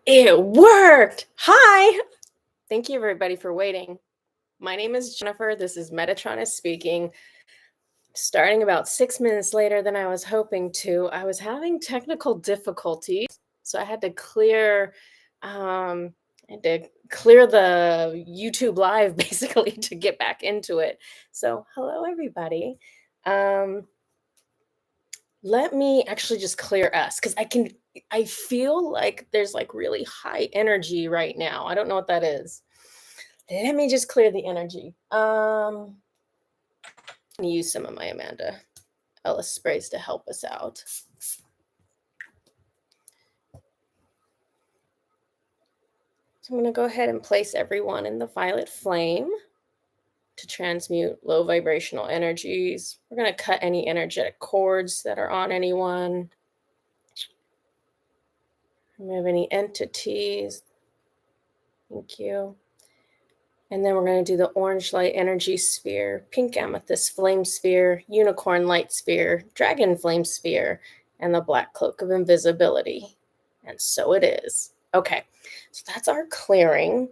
It worked! Hi! Thank you everybody for waiting. My name is Jennifer. This is Metatron is speaking. Starting about 6 minutes later than I was hoping to. I was having technical difficulties, so I had to um, clear the YouTube live basically to get back into it. So hello everybody. Um, Let me actually just clear us because I feel like there's like really high energy right now. I don't know what that is. Let me just clear the energy. I'm gonna use some of my Amanda Ellis sprays to help us out. So I'm gonna go ahead and place everyone in the violet flame to transmute low vibrational energies. We're gonna cut any energetic cords that are on anyone. Remove any entities. Thank you. And then we're going to do the orange light energy sphere, pink amethyst flame sphere, unicorn light sphere, dragon flame sphere, and the black cloak of invisibility. And so it is. Okay, so that's our clearing.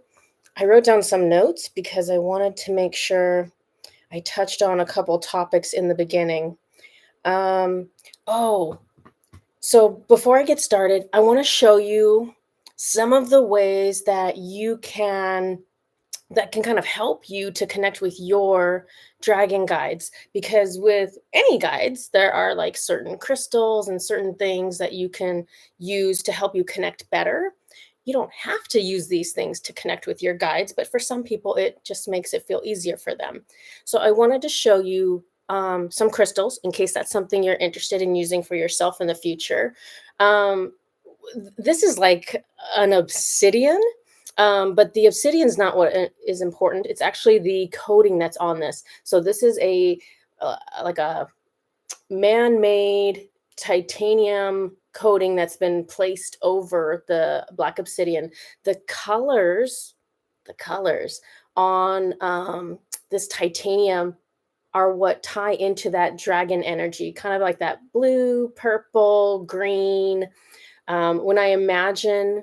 I wrote down some notes because I wanted to make sure I touched on a couple topics in the beginning. Um, oh, so before I get started, I want to show you some of the ways that can kind of help you to connect with your dragon guides, because with any guides there are like certain crystals and certain things that you can use to help you connect better. You don't have to use these things to connect with your guides, but for some people it just makes it feel easier for them. So I wanted to show you some crystals in case that's something you're interested in using for yourself in the future. um, this is like an obsidian, but the obsidian is not what is important. It's actually the coating that's on this. So this is like a man-made titanium coating that's been placed over the black obsidian. The colors on this titanium are what tie into that dragon energy, kind of like that blue, purple, green. When I imagine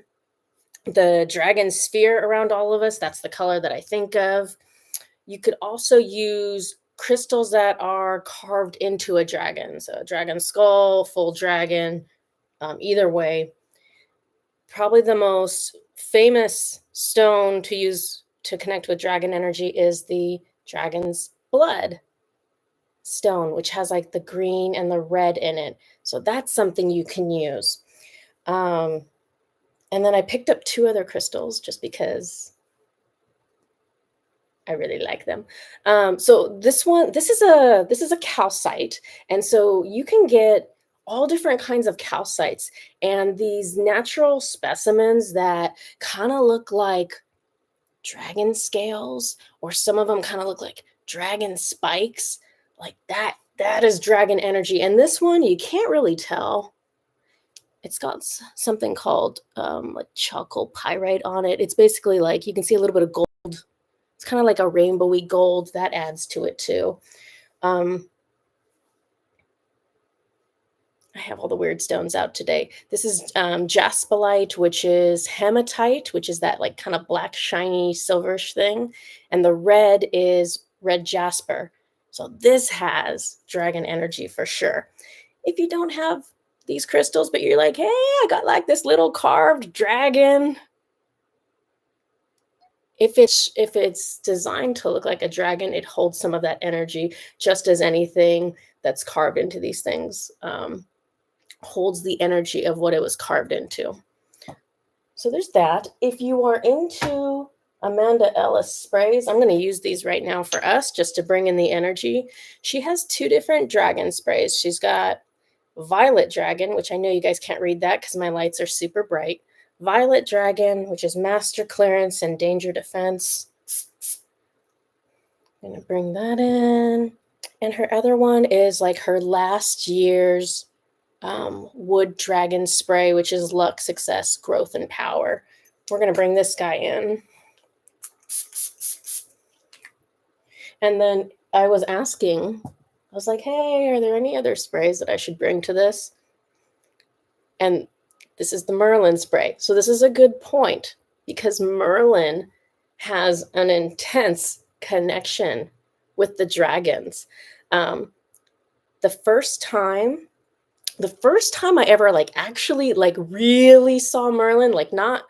the dragon sphere around all of us, that's the color that I think of. You could also use crystals that are carved into a dragon. So a dragon skull, full dragon, either way. Probably the most famous stone to use to connect with dragon energy is the dragon's blood stone, which has like the green and the red in it. So that's something you can use. Um, and then I picked up two other crystals just because I really like them. So this is a calcite, and so you can get all different kinds of calcites and these natural specimens that kind of look like dragon scales, or some of them kind of look like dragon spikes, like that. That is dragon energy, and this one you can't really tell. It's got something called like chalcopyrite on it. It's basically like you can see a little bit of gold. It's kind of like a rainbowy gold that adds to it too. Um, I have all the weird stones out today. This is jaspilite, which is hematite, which is that like kind of black, shiny, silverish thing. And the red is red jasper. So this has dragon energy for sure. If you don't have these crystals, but you're like, hey, I got like this little carved dragon. If it's designed to look like a dragon, it holds some of that energy, just as anything that's carved into these things holds the energy of what it was carved into. So there's that. If you are into Amanda Ellis sprays, I'm going to use these right now for us just to bring in the energy. She has two different dragon sprays. She's got Violet Dragon, which I know you guys can't read that because my lights are super bright. Violet Dragon, which is Master Clearance and Danger Defense. I'm going to bring that in. And her other one is like her last year's Wood Dragon Spray, which is Luck, Success, Growth, and Power. We're going to bring this guy in. And then I was asking, I was like, hey, are there any other sprays that I should bring to this? And This is the Merlin spray. So this is a good point because Merlin has an intense connection with the dragons. Um, the first time I ever like actually like really saw Merlin, like not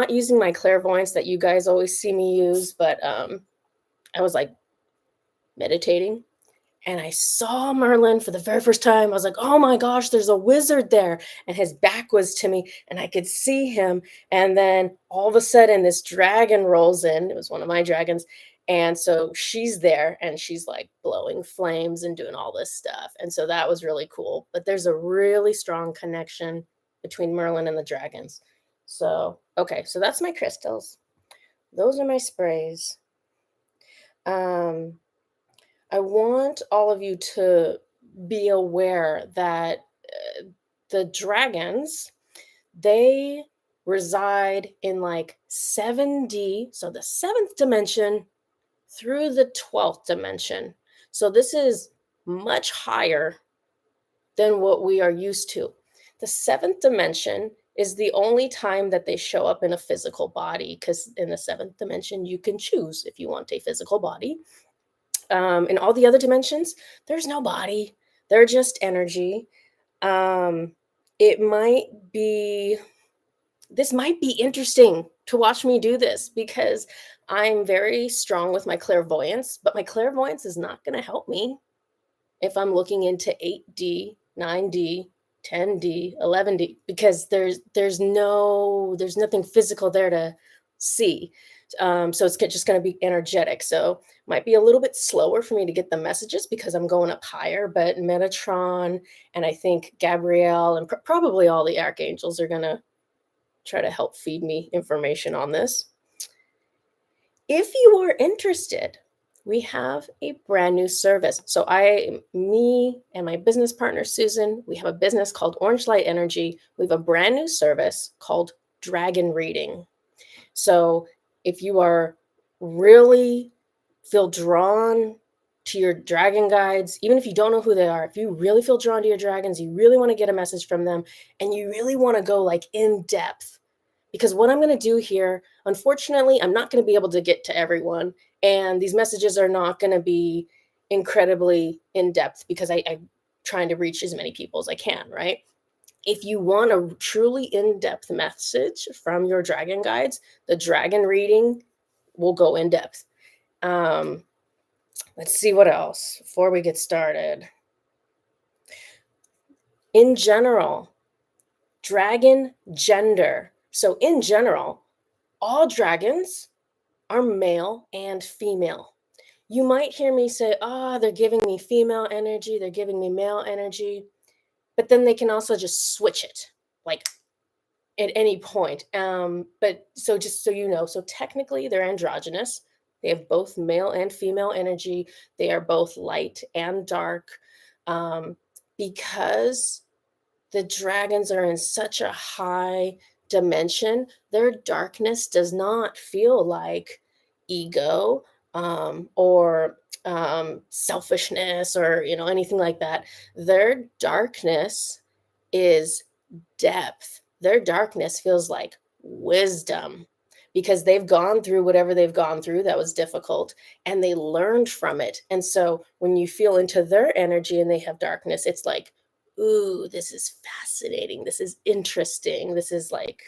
using my clairvoyance that you guys always see me use, but I was like meditating and I saw Merlin for the very first time. I was like, oh my gosh, there's a wizard there. And his back was to me and I could see him. And then all of a sudden, this dragon rolls in. It was one of my dragons. And so she's there and she's like blowing flames and doing all this stuff. And so that was really cool. But there's a really strong connection between Merlin and the dragons. So, okay, so that's my crystals. Those are my sprays. I want all of you to be aware that the dragons, they reside in like 7D, so the 7th dimension through the 12th dimension. So this is much higher than what we are used to. The 7th dimension is the only time that they show up in a physical body, because in the 7th dimension, you can choose if you want a physical body. In all the other dimensions, there's no body. They're just energy. It might be, this might be interesting to watch me do this because I'm very strong with my clairvoyance, but my clairvoyance is not going to help me if I'm looking into 8D, 9D, 10D, 11D, because there's nothing physical there to see. So it's just going to be energetic. So might be a little bit slower for me to get the messages because I'm going up higher, but Metatron and I think Gabrielle and probably all the archangels are going to try to help feed me information on this. If you are interested, we have a brand new service. So me and my business partner, Susan, we have a business called Orange Light Energy. We have a brand new service called Dragon Reading. So if you are really feel drawn to your dragon guides, even if you don't know who they are, if you really feel drawn to your dragons, you really want to get a message from them, and you really want to go like in depth, because what I'm going to do here, unfortunately, I'm not going to be able to get to everyone. And these messages are not going to be incredibly in depth because I'm trying to reach as many people as I can, right? If you want a truly in-depth message from your dragon guides, the dragon reading will go in depth. Let's see what else before we get started. In general, dragon gender. So in general, all dragons are male and female. You might hear me say, they're giving me female energy, they're giving me male energy, but then they can also just switch it, like at any point. But so just so you know, so technically they're androgynous. They have both male and female energy. They are both light and dark. Because the dragons are in such a high dimension, their darkness does not feel like ego or selfishness or anything like that. Their darkness is depth. Their darkness feels like wisdom because they've gone through whatever they've gone through that was difficult and they learned from it. And so when you feel into their energy and they have darkness, it's like, ooh, this is fascinating. This is interesting. This is like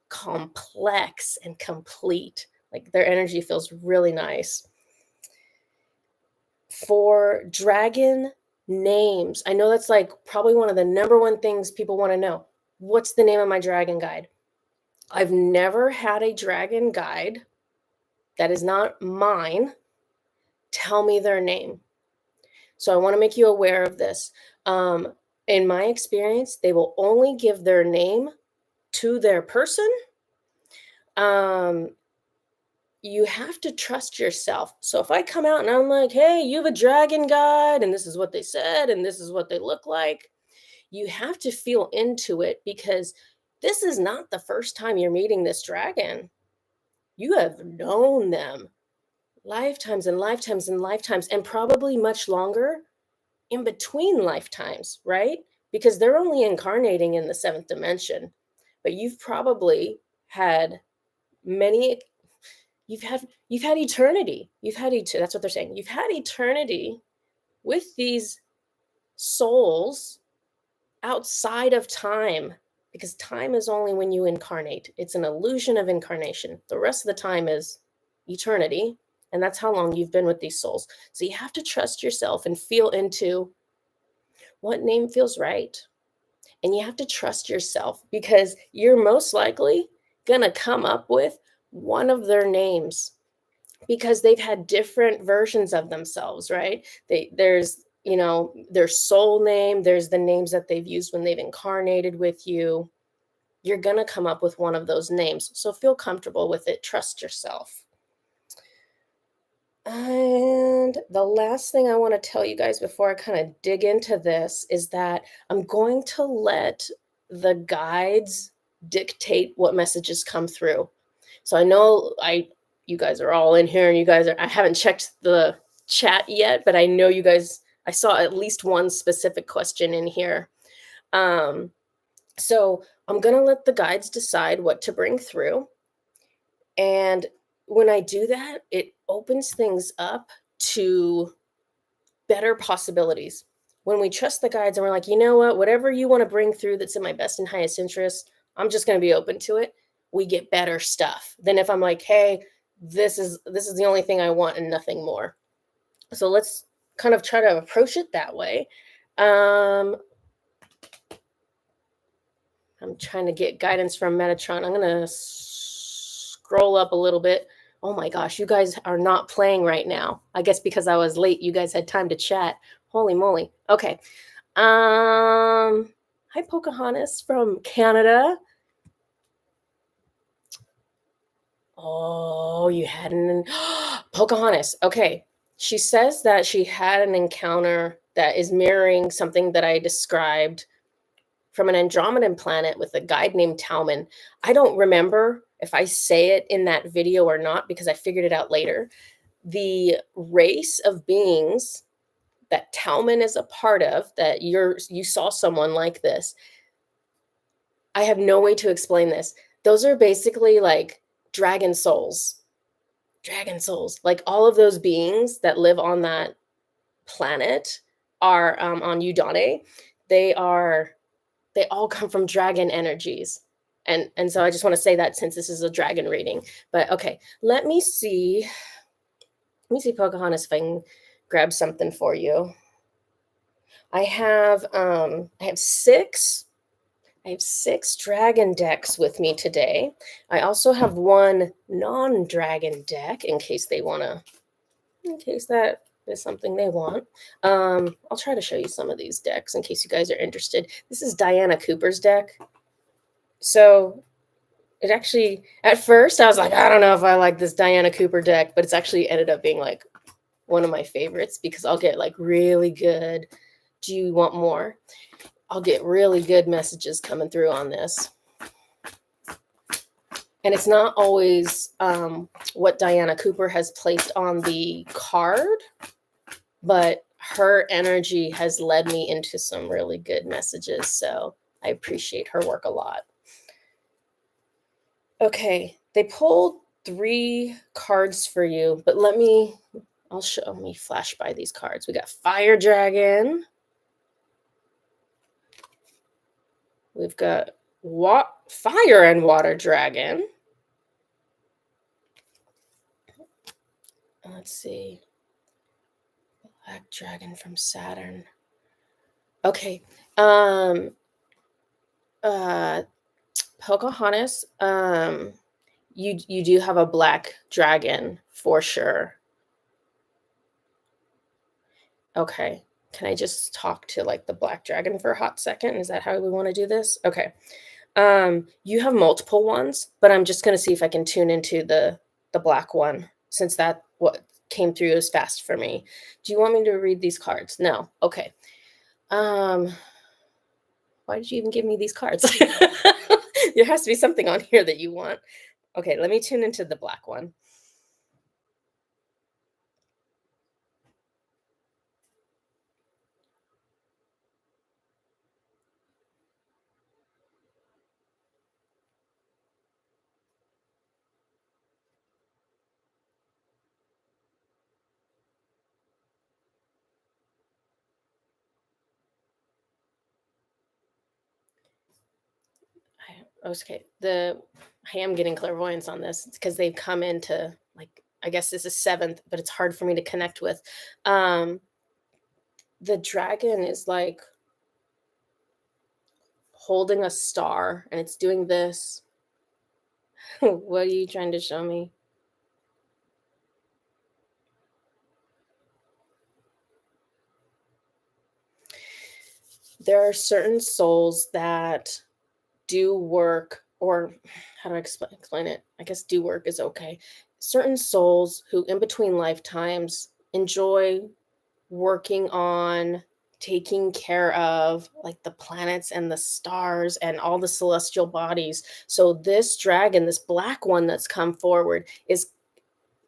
complex and complete. Like their energy feels really nice. For dragon names, I know that's like probably one of the number one things people want to know. What's the name of my dragon guide? I've never had a dragon guide that is not mine tell me their name. So I want to make you aware of this. In my experience, they will only give their name to their person. You have to trust yourself. So if I come out and I'm like, hey, you have a dragon guide, and this is what they said, and this is what they look like, you have to feel into it because this is not the first time you're meeting this dragon. You have known them lifetimes and lifetimes and lifetimes, and probably much longer in between lifetimes, right? Because they're only incarnating in the 7th dimension. but you've probably had many, you've had eternity. That's what they're saying. You've had eternity with these souls outside of time, because time is only when you incarnate. It's an illusion of incarnation. The rest of the time is eternity, and that's how long you've been with these souls. So you have to trust yourself and feel into what name feels right. And you have to trust yourself, because you're most likely going to come up with one of their names, because they've had different versions of themselves, right? There's, their soul name, there's the names that they've used when they've incarnated with you. You're going to come up with one of those names. So feel comfortable with it. Trust yourself. And the last thing I want to tell you guys before I kind of dig into this is that I'm going to let the guides dictate what messages come through. So I know you guys are all in here, and I haven't checked the chat yet, but I know you guys, I saw at least one specific question in here. So I'm going to let the guides decide what to bring through. And when I do that, it opens things up to better possibilities. When we trust the guides and we're like, you know what, whatever you want to bring through that's in my best and highest interest, I'm just going to be open to it. We get better stuff than if I'm like, hey, this is the only thing I want and nothing more. So let's kind of try to approach it that way. I'm trying to get guidance from Metatron. I'm going to scroll up a little bit. Oh my gosh, you guys are not playing right now. I guess because I was late, you guys had time to chat. Holy moly. Okay. Hi, Pocahontas from Canada. Oh, you had an Pocahontas. Okay. She says that she had an encounter that is mirroring something that I described from an Andromedan planet with a guide named Talman. I don't remember if I say it in that video or not, because I figured it out later. The race of beings that Talman is a part of, that you saw someone like this, I have no way to explain this. Those are basically like dragon souls. Dragon souls. Like all of those beings that live on that planet are on Udane. They all come from dragon energies. And so I just want to say that, since this is a dragon reading. But okay, let me see Pocahontas, if I can grab something for you. I have six dragon decks with me today. I also have one non-dragon deck in case that is something they want. I'll try to show you some of these decks in case you guys are interested. This is Diana Cooper's deck. So it actually, at first I was like, I don't know if I like this Diana Cooper deck, but it's actually ended up being like one of my favorites, because I'll get like really good, do you want more? I'll get really good messages coming through on this. And it's not always what Diana Cooper has placed on the card, but her energy has led me into some really good messages. So I appreciate her work a lot. Okay, they pulled 3 cards for you, but let me flash by these cards. We got Fire Dragon. We've got Fire and Water Dragon. Let's see. Black Dragon from Saturn. Okay. Pocahontas, you do have a black dragon for sure. Okay. Can I just talk to like the black dragon for a hot second? Is that how we want to do this? Okay. You have multiple ones, but I'm just going to see if I can tune into the black one, since that what came through as fast for me. Do you want me to read these cards? No. Okay. Why did you even give me these cards? There has to be something on here that you want. Okay, let me tune into the black one. Okay. I am getting clairvoyance on this because they've come into like, I guess this is seventh, but it's hard for me to connect with. Um, the dragon is like holding a star and it's doing this. What are you trying to show me? There are certain souls that do work, or how do I explain it? I guess do work is okay. Certain souls who, in between lifetimes, enjoy working on taking care of like the planets and the stars and all the celestial bodies. So this dragon, this black one that's come forward, is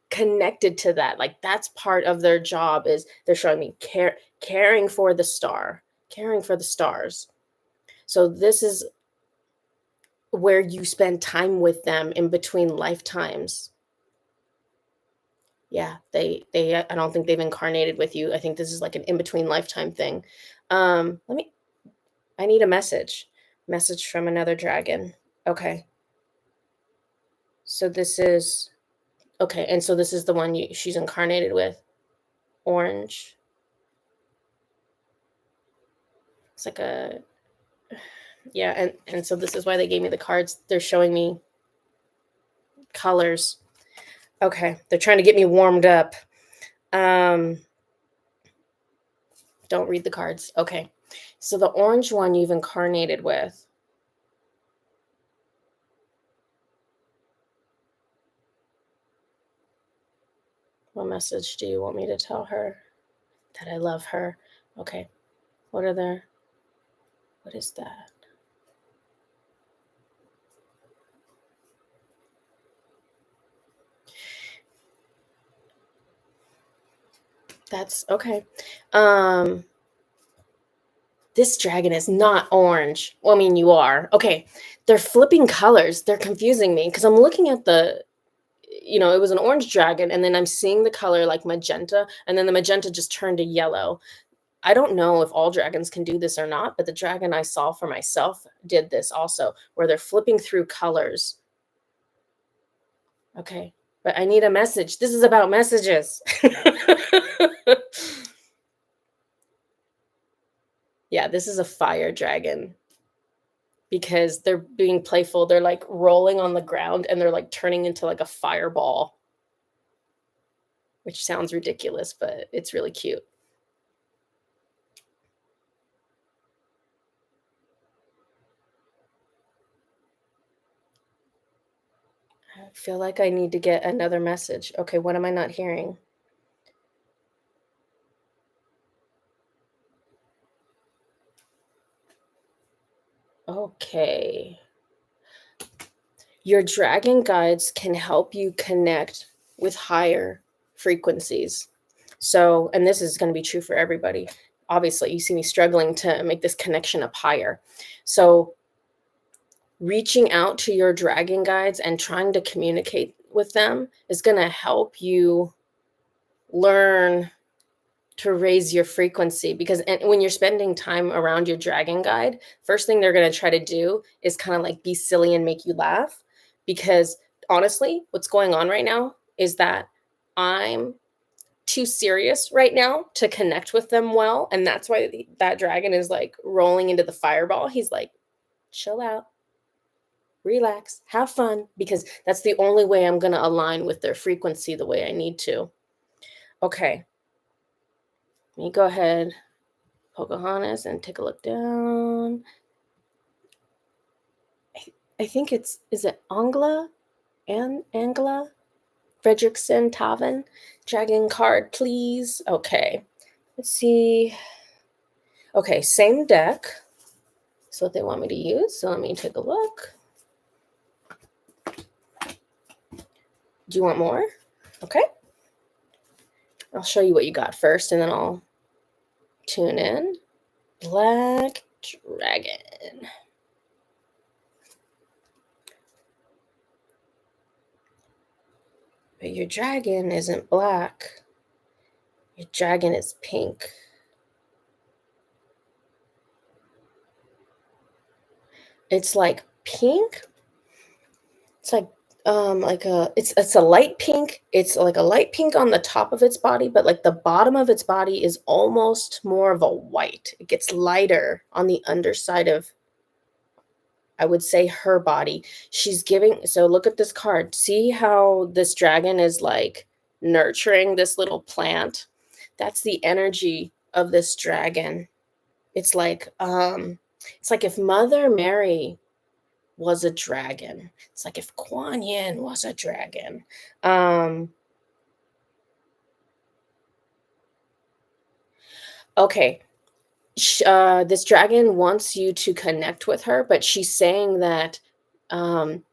connected to that. Like that's part of their job, is they're showing me caring for the star, caring for the stars. So this is where you spend time with them in between lifetimes. Yeah, I don't think they've incarnated with you. I think this is like an in between lifetime thing. Let me I need a message. Message from another dragon. Okay. So this is okay, and so this is the one she's incarnated with. Orange. It's like a yeah, and so this is why they gave me the cards. They're showing me colors. Okay, they're trying to get me warmed up. Um don't read the cards. Okay. So the orange one you've incarnated with. What message do you want me to tell her? That I love her. Okay. What are there? What is that? That's okay. This dragon is not orange. Well, I mean, you are. Okay. They're flipping colors. They're confusing me because I'm looking at it was an orange dragon, and then I'm seeing the color like magenta, and then the magenta just turned to yellow. I don't know if all dragons can do this or not, but the dragon I saw for myself did this also, where they're flipping through colors. Okay. But I need a message. This is about messages. Yeah, this is a fire dragon because they're being playful. They're like rolling on the ground and they're like turning into like a fireball, which sounds ridiculous, but it's really cute. I feel like I need to get another message. Okay, what am I not hearing? Okay. Your dragon guides can help you connect with higher frequencies. So, and this is going to be true for everybody. Obviously, you see me struggling to make this connection up higher. So, reaching out to your dragon guides and trying to communicate with them is going to help you learn to raise your frequency, because when you're spending time around your dragon guide, first thing they're going to try to do is kind of like be silly and make you laugh, because honestly what's going on right now is that I'm too serious right now to connect with them well, and that's why that dragon is like rolling into the fireball. He's like, chill out, relax, have fun, because that's the only way I'm going to align with their frequency the way I need to. Okay, let me go ahead, Pocahontas, and take a look down. I think is it Angla? Angla? Fredrickson Taven? Dragon card, please. Okay. Let's see. Okay, same deck. That's what they want me to use. So let me take a look. Do you want more? Okay. I'll show you what you got first, and then I'll tune in. Black Dragon. But your dragon isn't black. Your dragon is pink. It's like pink. It's like a it's a light pink. It's like a light pink on the top of its body, but like the bottom of its body is almost more of a white. It gets lighter on the underside of, I would say, her body. She's giving, so look at this card. See how this dragon is like nurturing this little plant? That's the energy of this dragon. It's like if Mother Mary was a dragon. It's like if Kuan Yin was a dragon. Um, okay. This dragon wants you to connect with her, but she's saying that um,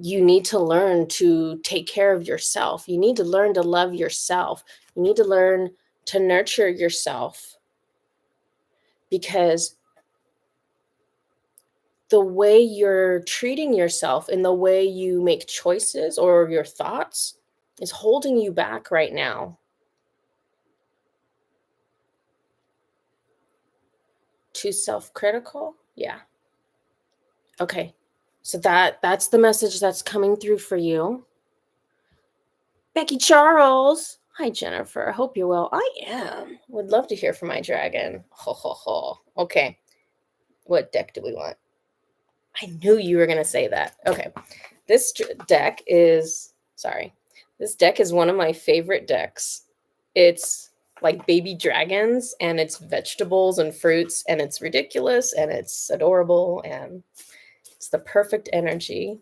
you need to learn to take care of yourself. You need to learn to love yourself. You need to learn to nurture yourself, because the way you're treating yourself and the way you make choices or your thoughts is holding you back right now. Too self-critical? Yeah. Okay. So that's the message that's coming through for you. Becky Charles. Hi, Jennifer. I hope you're well. I am. Would love to hear from my dragon. Ho, ho, ho. Okay. What deck do we want? I knew you were going to say that. Okay. This deck is, sorry. This deck is one of my favorite decks. It's like baby dragons, and it's vegetables and fruits, and it's ridiculous, and it's adorable, and it's the perfect energy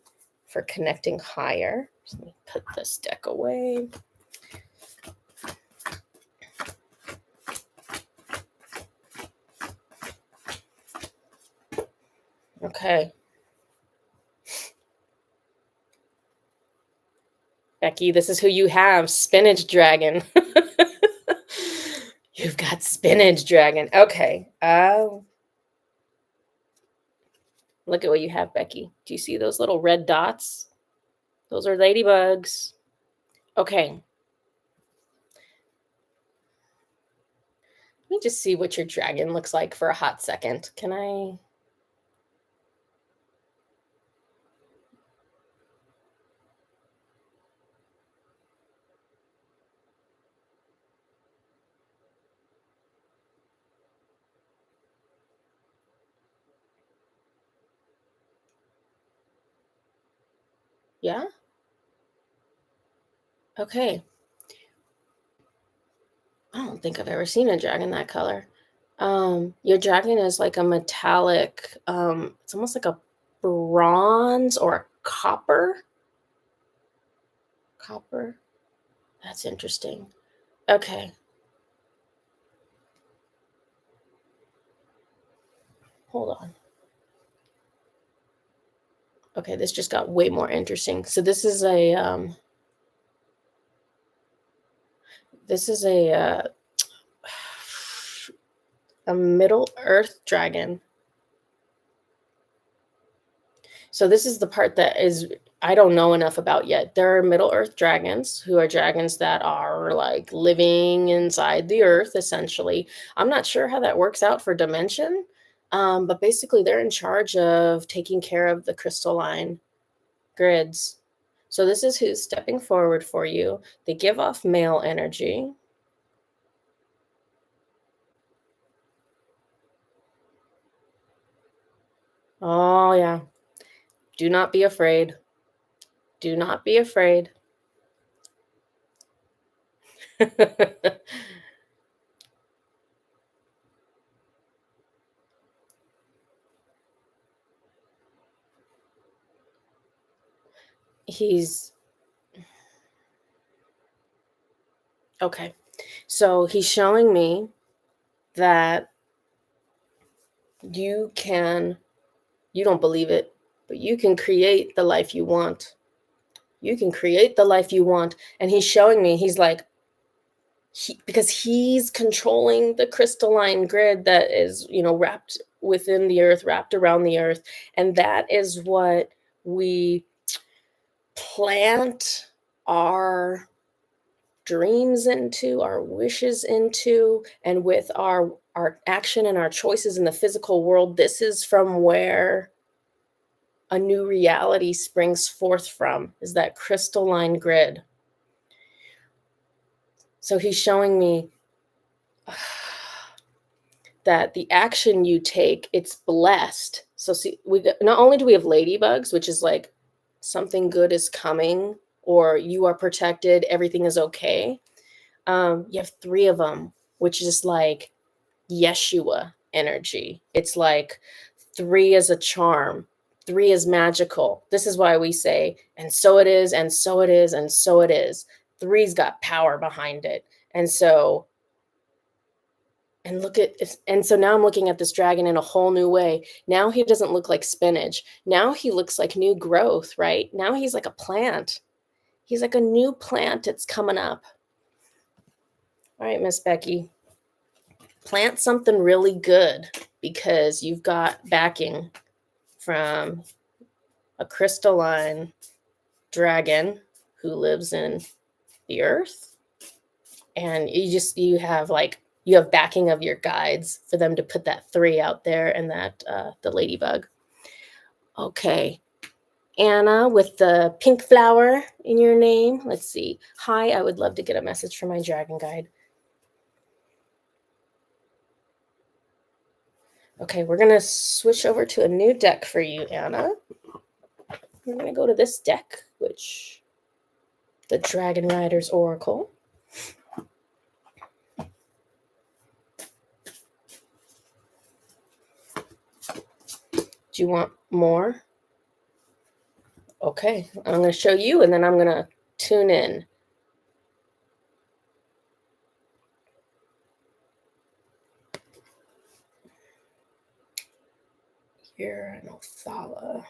for connecting higher. So let me put this deck away. Okay. Becky, this is who you have, Spinach Dragon. You've got Spinach Dragon. Okay. Look at what you have, Becky. Do you see those little red dots? Those are ladybugs. Okay. Let me just see what your dragon looks like for a hot second. Can I? Yeah? Okay. I don't think I've ever seen a dragon that color. Your dragon is like a metallic, it's almost like a bronze or a copper. Copper. That's interesting. Okay. Hold on. Okay, this just got way more interesting. So this is a Middle Earth dragon. So this is the part that is I don't know enough about yet. There are Middle Earth dragons who are dragons that are like living inside the earth, essentially. I'm not sure how that works out for dimension, but basically they're in charge of taking care of the crystalline grids. So this is who's stepping forward for you. They give off male energy. Oh, yeah. Do not be afraid. Do not be afraid. He's okay. So he's showing me that you don't believe it, but you can create the life you want. You can create the life you want. And he's showing me, he's like, because he's controlling the crystalline grid that is, wrapped within the earth, wrapped around the earth. And that is what we plant our dreams into, our wishes into, and with our action and our choices in the physical world. This is from where a new reality springs forth from, is that crystalline grid. So he's showing me that the action you take, it's blessed. So see, not only do we have ladybugs, which is like something good is coming, or you are protected, everything is okay. You have three of them, which is like Yeshua energy. It's like three is a charm, three is magical. This is why we say, and so it is, and so it is, and so it is. Three's got power behind it. And so, and look at, and so now I'm looking at this dragon in a whole new way. Now he doesn't look like spinach. Now he looks like new growth, right? Now he's like a plant. He's like a new plant that's coming up. All right, Miss Becky, plant something really good because you've got backing from a crystalline dragon who lives in the earth. And you have backing of your guides for them to put that 3 out there, and that the ladybug. Okay. Anna with the pink flower in your name. Let's see. Hi, I would love to get a message from my dragon guide. Okay, we're going to switch over to a new deck for you, Anna. We're going to go to this deck, which the Dragon Riders Oracle. Do you want more? Okay, I'm going to show you, and then I'm going to tune in. Here, Othala.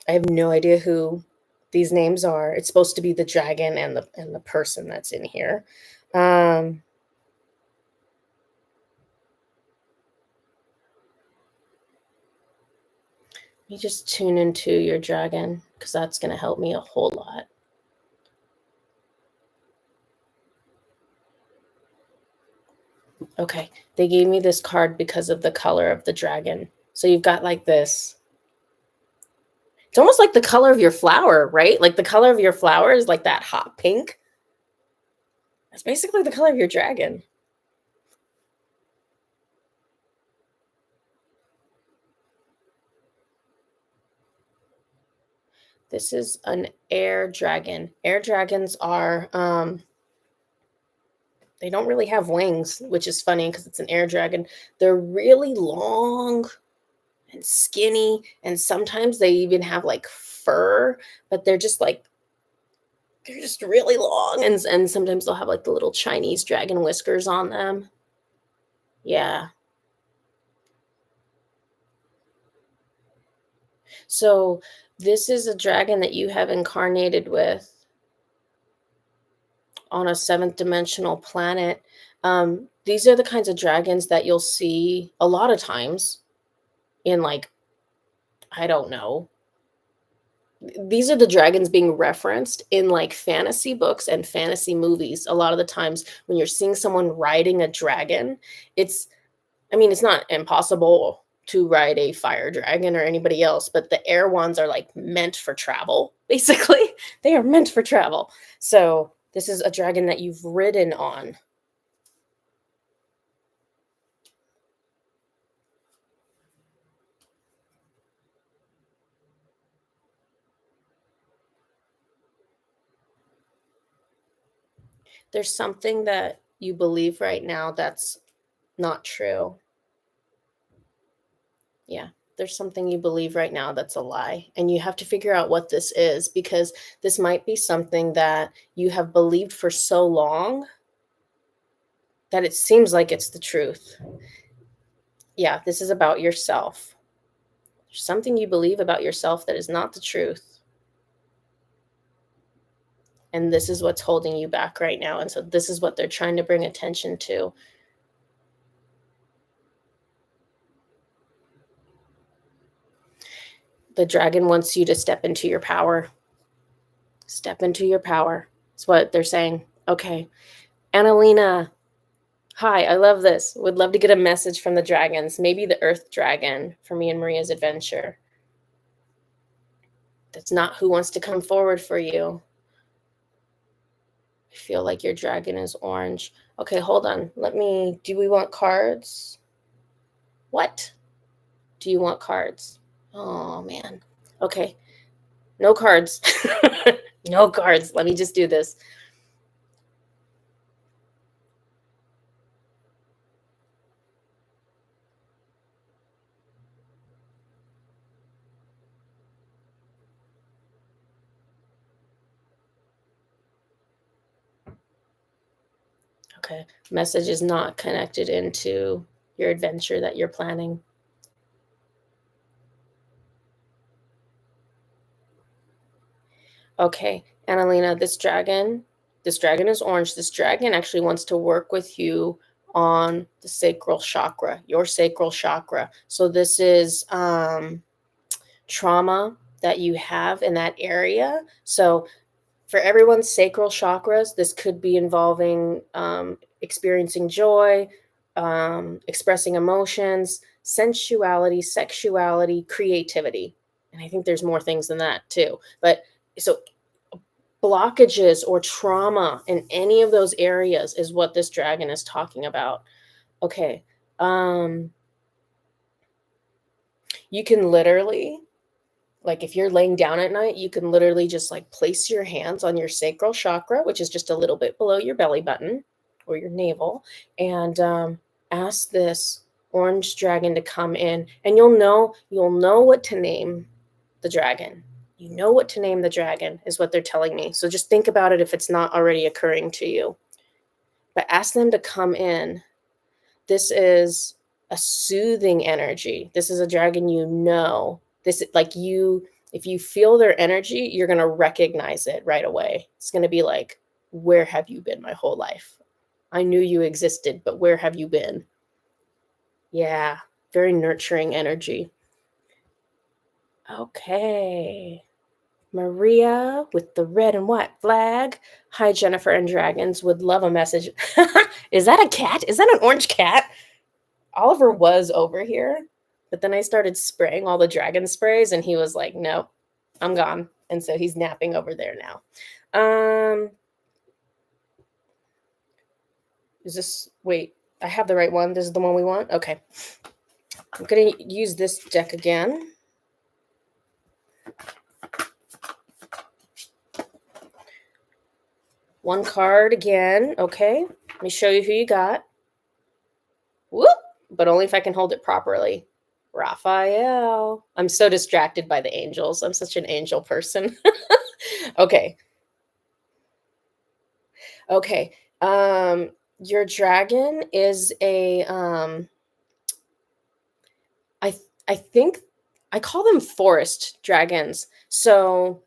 I have no idea who these names are. It's supposed to be the dragon and the person that's in here. Let me just tune into your dragon, because that's going to help me a whole lot. Okay, they gave me this card because of the color of the dragon. So you've got like this. It's almost like the color of your flower, right? Like the color of your flower is like that hot pink. That's basically the color of your dragon. This is an air dragon. Air dragons are, they don't really have wings, which is funny because it's an air dragon. They're really long and skinny, and sometimes they even have like fur, but they're just really long, and sometimes they'll have like the little Chinese dragon whiskers on them. Yeah. So this is a dragon that you have incarnated with on a 7th dimensional planet. These are the kinds of dragons that you'll see a lot of times in, like, I don't know. These are the dragons being referenced in like fantasy books and fantasy movies. A lot of the times when you're seeing someone riding a dragon, it's not impossible to ride a fire dragon or anybody else, but the air ones are like meant for travel, basically. They are meant for travel. So this is a dragon that you've ridden on. There's something that you believe right now that's not true. Yeah, there's something you believe right now that's a lie. And you have to figure out what this is, because this might be something that you have believed for so long that it seems like it's the truth. Yeah, this is about yourself. There's something you believe about yourself that is not the truth. And this is what's holding you back right now. And so this is what they're trying to bring attention to. The dragon wants you to step into your power. Step into your power. That's what they're saying. Okay. Annalena, hi, I love this. Would love to get a message from the dragons. Maybe the Earth Dragon for me and Maria's adventure. That's not who wants to come forward for you. I feel like your dragon is orange. Okay, hold on. Do we want cards? What? Do you want cards? Oh, man. Okay. No cards. No cards. Let me just do this. Okay. Message is not connected into your adventure that you're planning. Okay, Annalena, this dragon is orange. This dragon actually wants to work with you on the sacral chakra, your sacral chakra. So this is trauma that you have in that area. So for everyone's sacral chakras, this could be involving experiencing joy, expressing emotions, sensuality, sexuality, creativity. And I think there's more things than that too. But so blockages or trauma in any of those areas is what this dragon is talking about. Okay. You can literally, like, if you're laying down at night, you can literally just like place your hands on your sacral chakra, which is just a little bit below your belly button or your navel, and ask this orange dragon to come in, and you'll know what to name the dragon. You know what to name the dragon is what they're telling me. So just think about it if it's not already occurring to you. But ask them to come in. This is a soothing energy. This is a dragon you know. This, like, if you feel their energy, you're going to recognize it right away. It's going to be like, where have you been my whole life? I knew you existed, but where have you been? Yeah, very nurturing energy. Okay. Maria with the red and white flag. Hi, Jennifer and Dragons. Would love a message. Is that a cat? Is that an orange cat? Oliver was over here, but then I started spraying all the dragon sprays, and he was like, "Nope, I'm gone." And so he's napping over there now. Wait, I have the right one. This is the one we want? Okay. I'm going to use this deck again. One card again. Okay. Let me show you who you got. Whoop! But only if I can hold it properly. Raphael. I'm so distracted by the angels. I'm such an angel person. Okay. Okay. Your dragon is a I think I call them forest dragons. So,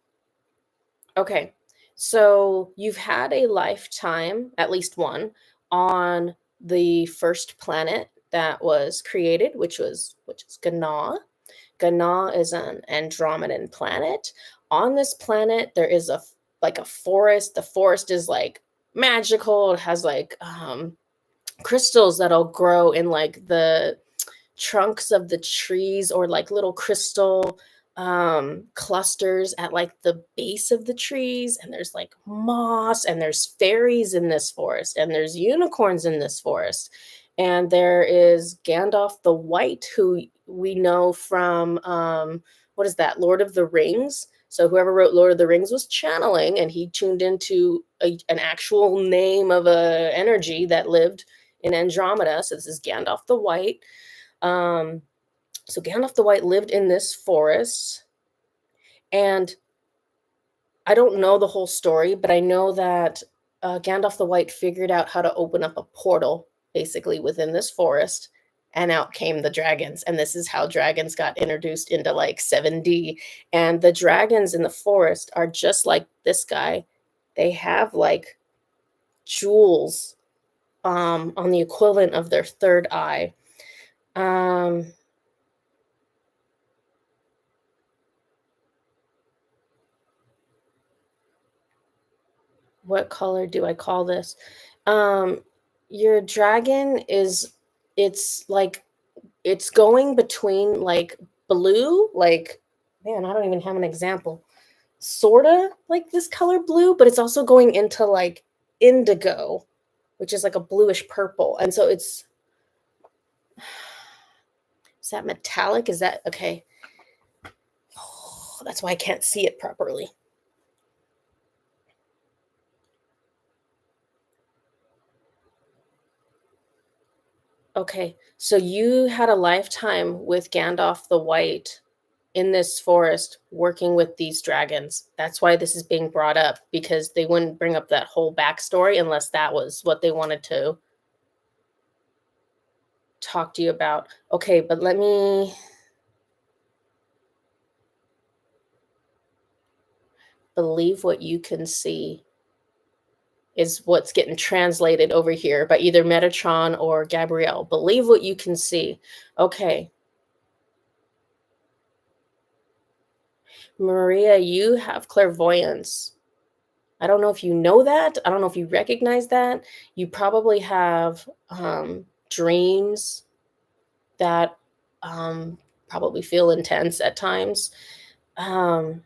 okay. So you've had a lifetime, at least one, on the first planet that was created, which is Gana. Gana is an Andromedan planet. On this planet, there is a forest. The forest is like magical. It has like crystals that'll grow in like the trunks of the trees, or like little crystal clusters at like the base of the trees, and there's like moss, and there's fairies in this forest, and there's unicorns in this forest, and there is Gandalf the White, who we know from what is that, Lord of the Rings. So whoever wrote Lord of the Rings was channeling, and he tuned into an actual name of a energy that lived in Andromeda. So this is Gandalf the White. So Gandalf the White lived in this forest, and I don't know the whole story, but I know that Gandalf the White figured out how to open up a portal basically within this forest, and out came the dragons. And this is how dragons got introduced into like 7D. And the dragons in the forest are just like this guy. They have like jewels on the equivalent of their third eye. What color do I call this? Your dragon it's like, it's going between like blue, like Man, I don't even have an example. Sorta like this color blue, but it's also going into like indigo, which is like a bluish purple. And so it's, is that metallic? Is that okay? Oh, that's why I can't see it properly. Okay, so you had a lifetime with Gandalf the White in this forest working with these dragons. That's why this is being brought up because they wouldn't bring up that whole backstory unless that was what they wanted to talk to you about. Okay, but let me believe what you can see is what's getting translated over here by either Metatron or Gabrielle. Believe what you can see. Okay, Maria, you have clairvoyance. I don't know if you know that. I don't know if you recognize that. You probably have dreams that probably feel intense at times. Um,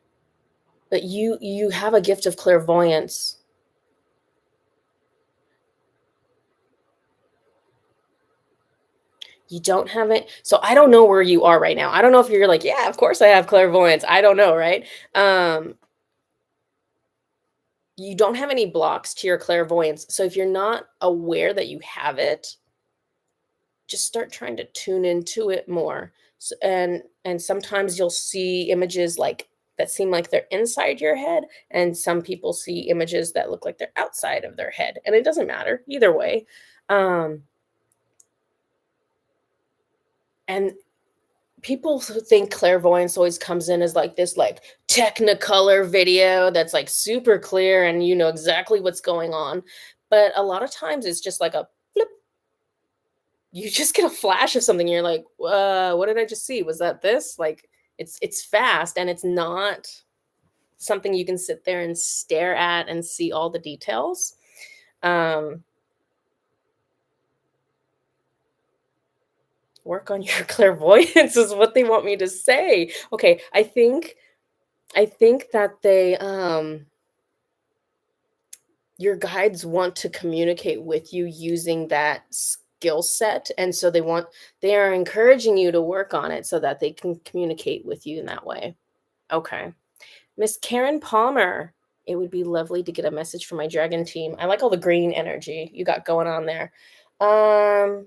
but you have a gift of clairvoyance. You don't have it. So I don't know where you are right now. I don't know if you're like, yeah, of course I have clairvoyance. I don't know, right? Um, you don't have any blocks to your clairvoyance. So if you're not aware that you have it, just start trying to tune into it more. And sometimes you'll see images like that seem like they're inside your head, and some people see images that look like they're outside of their head, and it doesn't matter either way. Um, and people who think clairvoyance always comes in as like this like technicolor video that's like super clear and you know exactly what's going on, but a lot of times it's just like a flip. You just get a flash of something, you're like, what did I just see? Was that this? Like, it's fast, and it's not something you can sit there and stare at and see all the details. Um, work on your clairvoyance is what they want me to say. Okay, I think that they your guides want to communicate with you using that skill set, and so they are encouraging you to work on it so that they can communicate with you in that way. Okay. Miss Karen Palmer, it would be lovely to get a message from my dragon team. I like all the green energy you got going on there. Um,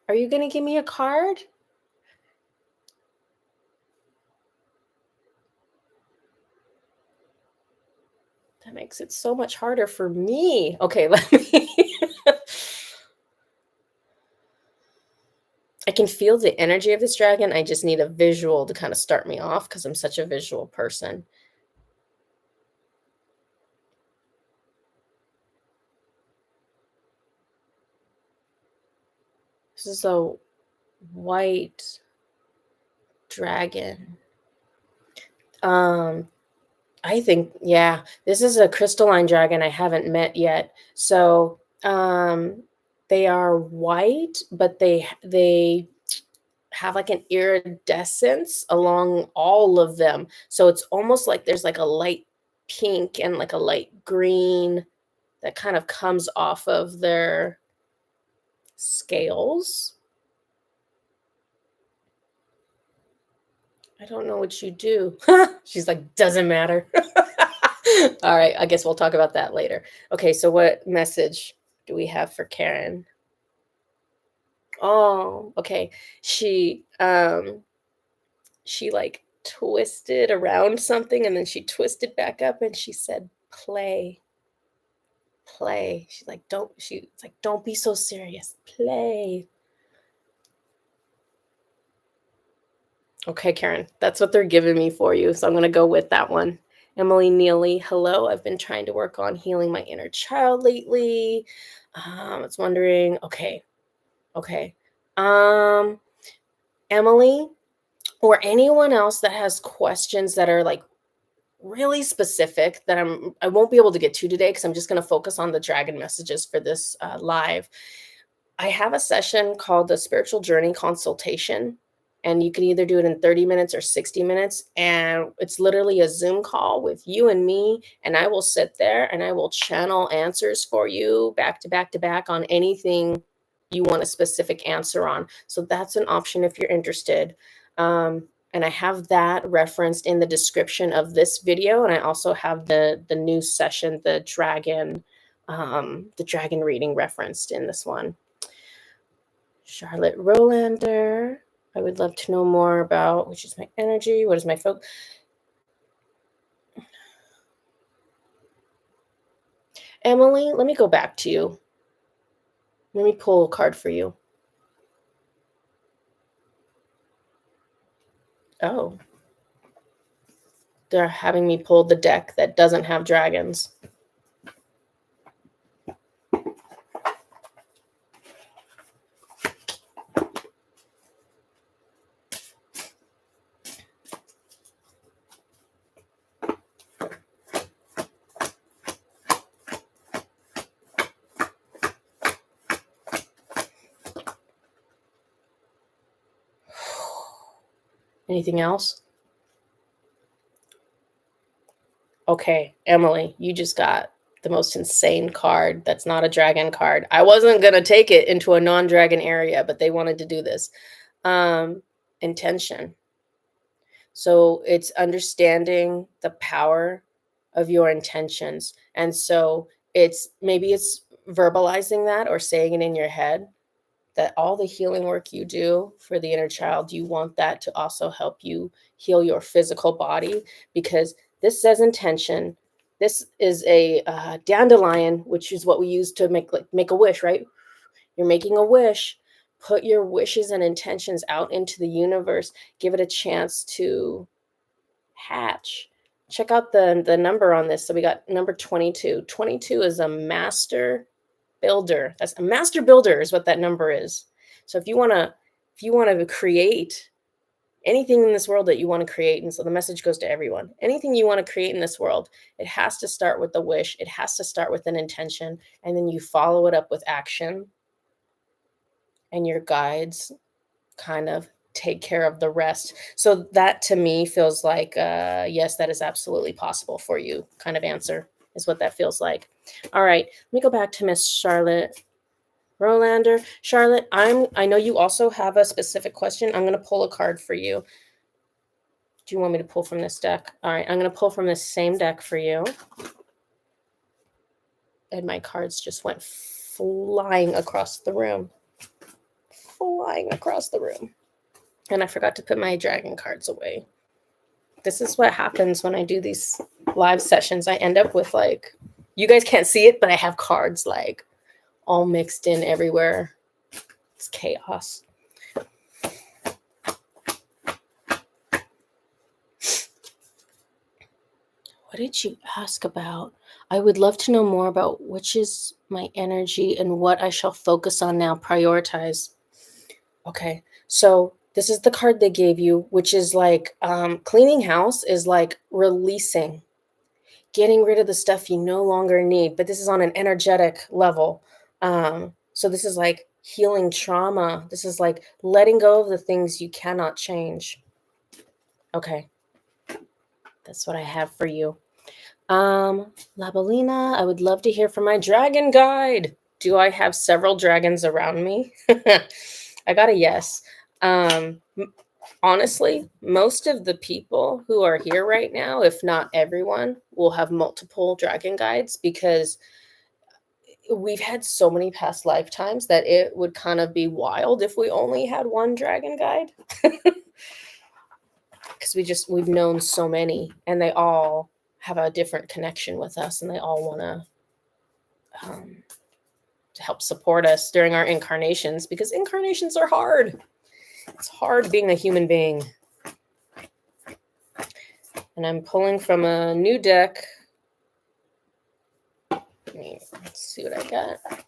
are you gonna give me a card? That makes it so much harder for me. Okay, let me. I can feel the energy of this dragon. I just need a visual to kind of start me off because I'm such a visual person. This is a white dragon. Um, I think, yeah, this is a crystalline dragon I haven't met yet. So, they are white, but they have like an iridescence along all of them. So it's almost like there's like a light pink and like a light green that kind of comes off of their scales. I don't know what you do. She's like, doesn't matter. All right, I guess we'll talk about that later. Okay, so what message do we have for Karen? Oh, okay. She like twisted around something and then she twisted back up and she said, play, play. She's like, don't be so serious. Play. Okay, Karen, that's what they're giving me for you. So I'm going to go with that one. Emily Neely, hello. I've been trying to work on healing my inner child lately. I was wondering, okay. Um, Emily, or anyone else that has questions that are like really specific that I won't be able to get to today because I'm just going to focus on the dragon messages for this live. I have a session called the Spiritual Journey Consultation, and you can either do it in 30 minutes or 60 minutes. And it's literally a Zoom call with you and me. And I will sit there and I will channel answers for you back to back to back on anything you want a specific answer on. So that's an option if you're interested. And I have that referenced in the description of this video. And I also have the new session, the dragon reading referenced in this one. Charlotte Rolander, I would love to know more about which is my energy, what is my focus. Emily, let me go back to you. Let me pull a card for you. Oh. They're having me pull the deck that doesn't have dragons. Anything else? Okay, Emily, you just got the most insane card that's not a dragon card. I wasn't going to take it into a non-dragon area, but they wanted to do this. Intention. So it's understanding the power of your intentions. And so maybe it's verbalizing that or saying it in your head, that all the healing work you do for the inner child, you want that to also help you heal your physical body, because this says intention. This is a dandelion, which is what we use to make a wish, right? You're making a wish. Put your wishes and intentions out into the universe. Give it a chance to hatch. Check out the number on this. So we got number 22. 22 is a master builder. That's a master builder is what that number is. So if you want to create anything in this world that you want to create, and so the message goes to everyone, anything you want to create in this world, it has to start with a wish. It has to start with an intention, and then you follow it up with action, and your guides kind of take care of the rest. So that to me feels like, yes, that is absolutely possible for you kind of answer is what that feels like. All right, let me go back to Miss Charlotte Rolander. Charlotte, I know you also have a specific question. I'm going to pull a card for you. Do you want me to pull from this deck? All right, I'm going to pull from this same deck for you. And my cards just went flying across the room. Flying across the room. And I forgot to put my dragon cards away. This is what happens when I do these live sessions. I end up with you guys can't see it, but I have cards all mixed in everywhere. It's chaos. What did you ask about? I would love to know more about which is my energy and what I shall focus on now, prioritize. Okay, so this is the card they gave you, which is cleaning house is like releasing, getting rid of the stuff you no longer need, but this is on an energetic level. So this is like healing trauma. This is like letting go of the things you cannot change. Okay. That's what I have for you. Labellina, I would love to hear from my dragon guide. Do I have several dragons around me? I got a yes. Honestly, most of the people who are here right now, if not everyone, will have multiple dragon guides, because we've had so many past lifetimes that it would kind of be wild if we only had one dragon guide. Because we've known so many, and they all have a different connection with us, and they all want to help support us during our incarnations, because incarnations are hard. It's hard being a human being. And I'm pulling from a new deck. Let's see what I got.